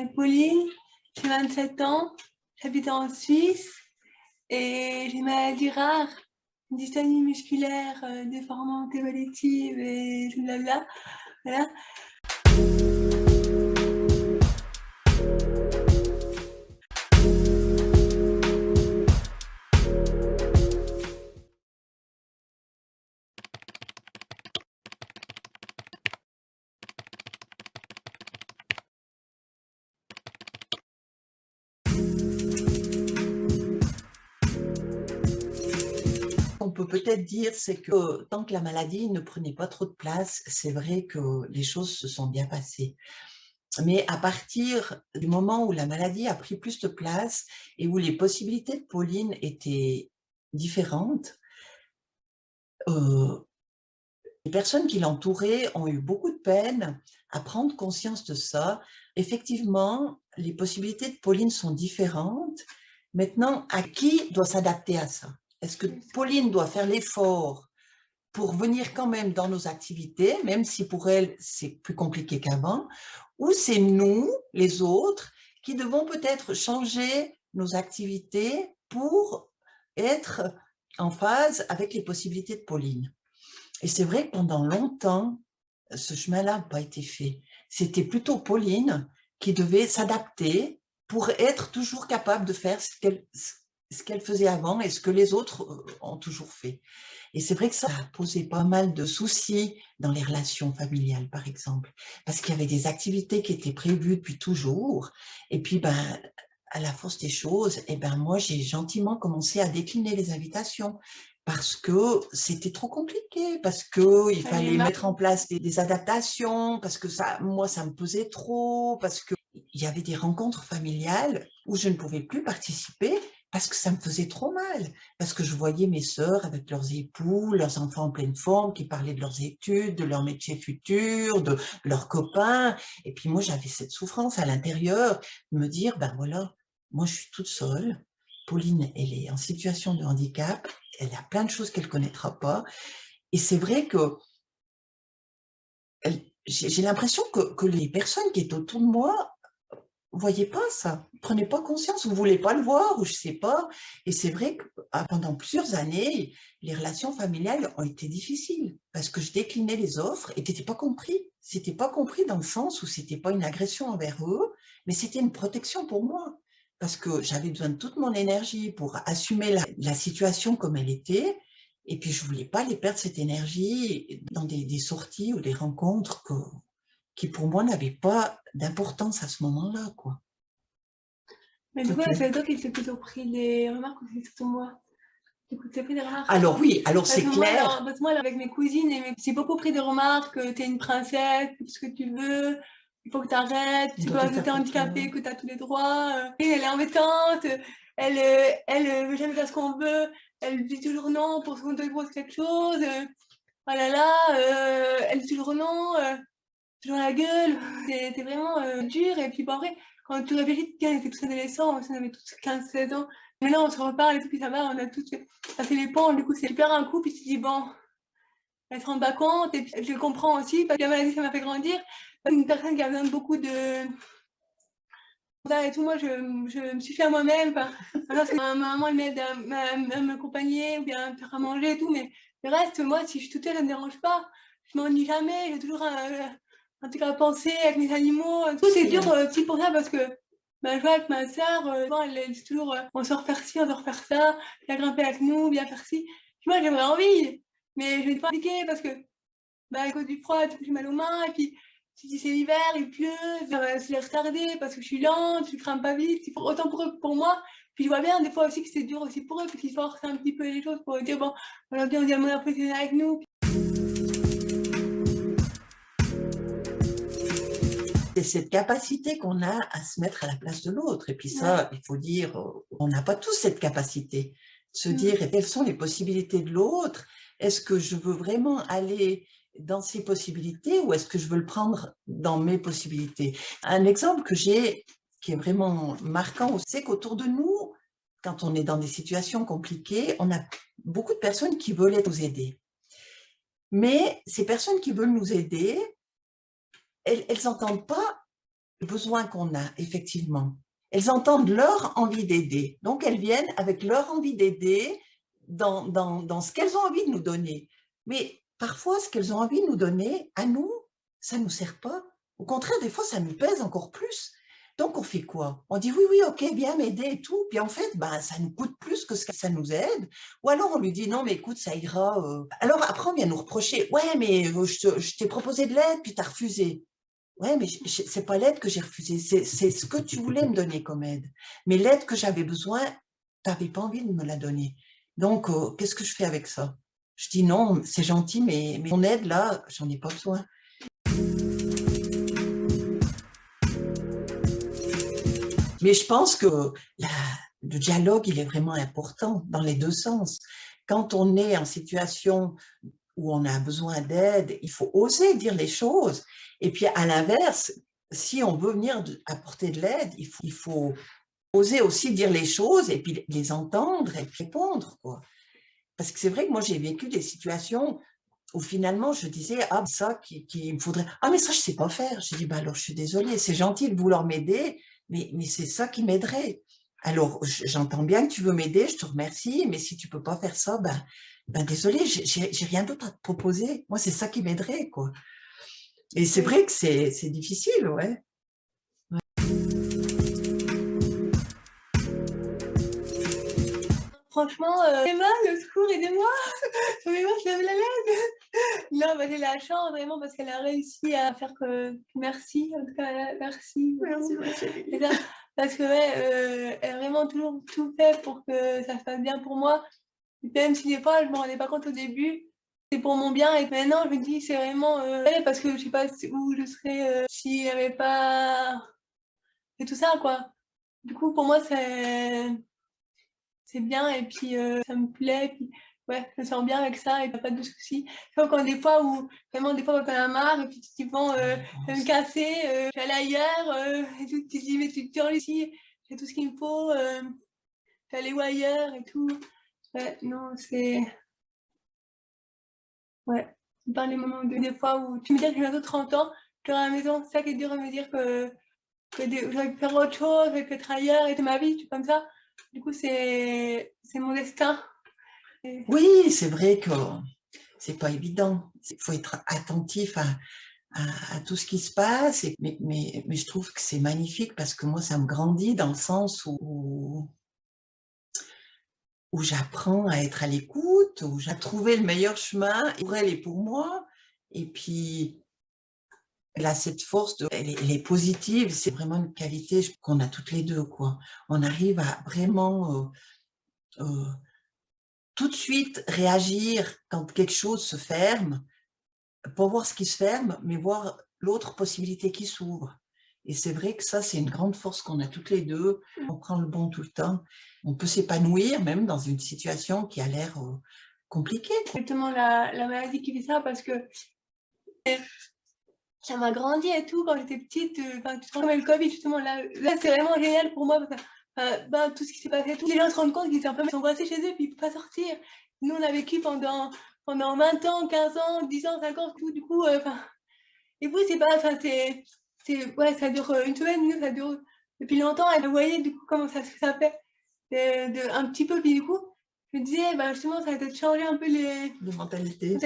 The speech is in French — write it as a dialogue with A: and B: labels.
A: m'appelle Pauline, j'ai 27 ans, j'habite en Suisse et j'ai une maladie rare, une dystonie musculaire déformante évolutive et blablabla. Voilà.
B: On peut peut-être dire, c'est que tant que la maladie ne prenait pas trop de place, c'est vrai que les choses se sont bien passées. Mais à partir du moment où la maladie a pris plus de place et où les possibilités de Pauline étaient différentes, les personnes qui l'entouraient ont eu beaucoup de peine à prendre conscience de ça. Effectivement, les possibilités de Pauline sont différentes. Maintenant, à qui doit s'adapter à ça? Est-ce que Pauline doit faire l'effort pour venir quand même dans nos activités, même si pour elle, c'est plus compliqué qu'avant, ou c'est nous, les autres, qui devons peut-être changer nos activités pour être en phase avec les possibilités de Pauline. Et c'est vrai que pendant longtemps, ce chemin-là n'a pas été fait. C'était plutôt Pauline qui devait s'adapter pour être toujours capable de faire ce qu'elle faisait avant et ce que les autres ont toujours fait. Et c'est vrai que ça a posé pas mal de soucis dans les relations familiales, par exemple, parce qu'il y avait des activités qui étaient prévues depuis toujours. Et puis, à la force des choses, moi, j'ai gentiment commencé à décliner les invitations parce que c'était trop compliqué, parce qu'il fallait mettre en place des adaptations, parce que moi, ça me pesait trop, parce qu'il y avait des rencontres familiales où je ne pouvais plus participer parce que ça me faisait trop mal, parce que je voyais mes sœurs avec leurs époux, leurs enfants en pleine forme, qui parlaient de leurs études, de leur métier futur, de leurs copains, et puis moi, j'avais cette souffrance à l'intérieur, de me dire, voilà, moi, je suis toute seule. Pauline, elle est en situation de handicap. Elle a plein de choses qu'elle ne connaîtra pas. Et c'est vrai que j'ai l'impression que les personnes qui étaient autour de moi ne voyaient pas ça, ne prenaient pas conscience, ou ne voulaient pas le voir, ou je ne sais pas. Et c'est vrai que pendant plusieurs années, les relations familiales ont été difficiles parce que je déclinais les offres et tu n'étais pas compris. C'était pas compris dans le sens où ce n'était pas une agression envers eux, mais c'était une protection pour moi. Parce que j'avais besoin de toute mon énergie pour assumer la situation comme elle était. Et puis, je ne voulais pas les perdre cette énergie dans des sorties ou des rencontres qui, pour moi, n'avaient pas d'importance à ce moment-là, quoi.
A: Mais du coup, c'est toi qui t'es plutôt pris des remarques ou c'est surtout moi? Du coup, t'as pris des remarques?
B: Alors oui, alors c'est clair.
A: Parce que moi, avec mes cousines, j'ai beaucoup pris des remarques que t'es une princesse, tout ce que tu veux, il faut que t'arrêtes, c'est pas parce que t'es handicapée que t'as tous les droits. Elle est embêtante, elle veut jamais faire ce qu'on veut, elle dit toujours non pour ce qu'on te propose quelque chose. Oh là là, elle dit toujours non, toujours la gueule, t'es vraiment dur. Et puis, après, quand tu réfléchis, on était tous adolescents, on avait tous 15-16 ans. Mais là, on se reparle et tout, puis ça va, on a tous passé les ponts, du coup, c'est super un coup, puis tu te dis, bon, elle se rend pas compte, et puis je le comprends aussi, parce que la maladie, ça m'a fait grandir. Une personne qui a besoin de beaucoup de... Et tout, moi, je me suis fait à moi-même, parce que ma maman, elle m'aide à m'accompagner, ou bien à me faire à manger et tout, mais le reste, moi, si je suis toute seule, ça me dérange pas. Je m'ennuie jamais, j'ai toujours un truc à penser avec mes animaux. Tout, c'est dur aussi pour ça, parce que je vois avec ma soeur, elle dit toujours on sort faire ci, on sort faire ça, viens grimper avec nous, viens faire ci. Puis moi, j'aimerais envie, mais je vais pas appliquer parce que à cause du froid, j'ai mal aux mains, et puis si c'est l'hiver, il pleut, c'est retardé parce que je suis lente, je crame pas vite, autant pour eux que pour moi. Puis je vois bien des fois aussi que c'est dur aussi pour eux, puis qu'ils forcent un petit peu les choses pour dire bon, on vient un moyen professionnel avec nous.
B: C'est cette capacité qu'on a à se mettre à la place de l'autre. Et puis ça, il faut dire, on n'a pas tous cette capacité. Se dire, quelles sont les possibilités de l'autre? Est-ce que je veux vraiment aller dans ses possibilités ou est-ce que je veux le prendre dans mes possibilités? Un exemple que j'ai, qui est vraiment marquant, c'est qu'autour de nous, quand on est dans des situations compliquées, on a beaucoup de personnes qui veulent nous aider. Mais ces personnes qui veulent nous aider, elles n'entendent pas les besoins qu'on a, effectivement. Elles entendent leur envie d'aider. Donc, elles viennent avec leur envie d'aider dans ce qu'elles ont envie de nous donner. Mais parfois, ce qu'elles ont envie de nous donner, à nous, ça ne nous sert pas. Au contraire, des fois, ça nous pèse encore plus. Donc, on fait quoi? On dit oui, oui, ok, viens m'aider et tout. Puis en fait, ben, ça nous coûte plus que ce que ça nous aide. Ou alors, on lui dit non, mais écoute, ça ira. Alors après, on vient nous reprocher. Ouais, mais je t'ai proposé de l'aide, puis tu as refusé. Ouais, mais c'est pas l'aide que j'ai refusée. C'est ce que tu voulais me donner comme aide. Mais l'aide que j'avais besoin, tu n'avais pas envie de me la donner. Donc, qu'est-ce que je fais avec ça? Je dis non, c'est gentil, mais mon aide, là, j'en ai pas besoin. Mais je pense que le dialogue, il est vraiment important dans les deux sens. Quand on est en situation où on a besoin d'aide, il faut oser dire les choses. Et puis, à l'inverse, si on veut venir apporter de l'aide, il faut oser aussi dire les choses et puis les entendre et puis répondre, quoi. Parce que c'est vrai que moi, j'ai vécu des situations où finalement, je disais, ah, ça qu'il me faudrait, ah, mais ça, je ne sais pas faire. Je dis, bah, alors, je suis désolée, c'est gentil de vouloir m'aider, mais c'est ça qui m'aiderait. Alors, j'entends bien que tu veux m'aider, je te remercie, mais si tu ne peux pas faire ça, ben désolé, j'ai rien d'autre à te proposer. Moi, c'est ça qui m'aiderait, quoi. Et c'est vrai que c'est difficile, ouais.
A: Franchement, Emma, le secours, aidez-moi! Sauvez-moi, je lève la laine! Non, bah, j'ai la chance vraiment parce qu'elle a réussi à faire que. Merci, en tout cas, merci.
B: Merci, ma chérie.
A: Parce que, ouais, elle a vraiment toujours tout fait pour que ça se passe bien pour moi. Même si des fois, je ne me rendais pas compte au début, c'est pour mon bien. Et maintenant, je me dis, c'est vraiment. Parce que je ne sais pas où je serais s'il n'y avait pas. Et tout ça, quoi. Du coup, pour moi, c'est bien et puis ça me plaît. Et puis, ouais, je me sens bien avec ça et pas de soucis. Comme quand des fois où, vraiment, des fois, quand t'en as marre et puis tu te dis, bon, je vais me casser, je vais aller ailleurs. Et tout, tu te dis, mais tu te dis, ici, j'ai tout ce qu'il me faut, je vais aller où ailleurs et tout. Ouais, non, c'est. Ouais, c'est pas les moments où des fois où tu me dis que j'ai bientôt 30 ans, je serai à la maison, c'est ça qui est dur à me dire que j'aurais pu faire autre chose, j'aurais pu être ailleurs et de ma vie, tout comme ça. Du coup, c'est mon destin.
B: Oui, c'est vrai que c'est pas évident. Il faut être attentif à tout ce qui se passe. Mais je trouve que c'est magnifique parce que moi, ça me grandit dans le sens où j'apprends à être à l'écoute, où j'ai trouvé le meilleur chemin pour elle et pour moi. Et puis, elle a cette force, elle est positive, c'est vraiment une qualité qu'on a toutes les deux, quoi. On arrive à vraiment tout de suite réagir quand quelque chose se ferme, pas voir ce qui se ferme, mais voir l'autre possibilité qui s'ouvre. Et c'est vrai que ça, c'est une grande force qu'on a toutes les deux. On prend le bon tout le temps. On peut s'épanouir même dans une situation qui a l'air compliquée.
A: Exactement la maladie qui fait ça parce que ça m'a grandi et tout quand j'étais petite. Comme le Covid, justement, là c'est vraiment génial pour moi. Parce que, tout ce qui s'est passé, tous les gens se rendent compte qu'ils sont coincés chez eux puis ils ne peuvent pas sortir. Nous, on a vécu pendant 20 ans, 15 ans, 10 ans, 5 ans, tout. Du coup, et vous, c'est pas. Ouais, ça dure une semaine, nous, ça dure depuis longtemps. Et vous voyez, du coup, comment ça fait un petit peu. Puis du coup, je me disais, justement, ça va peut-être changer un peu les
B: De mentalité.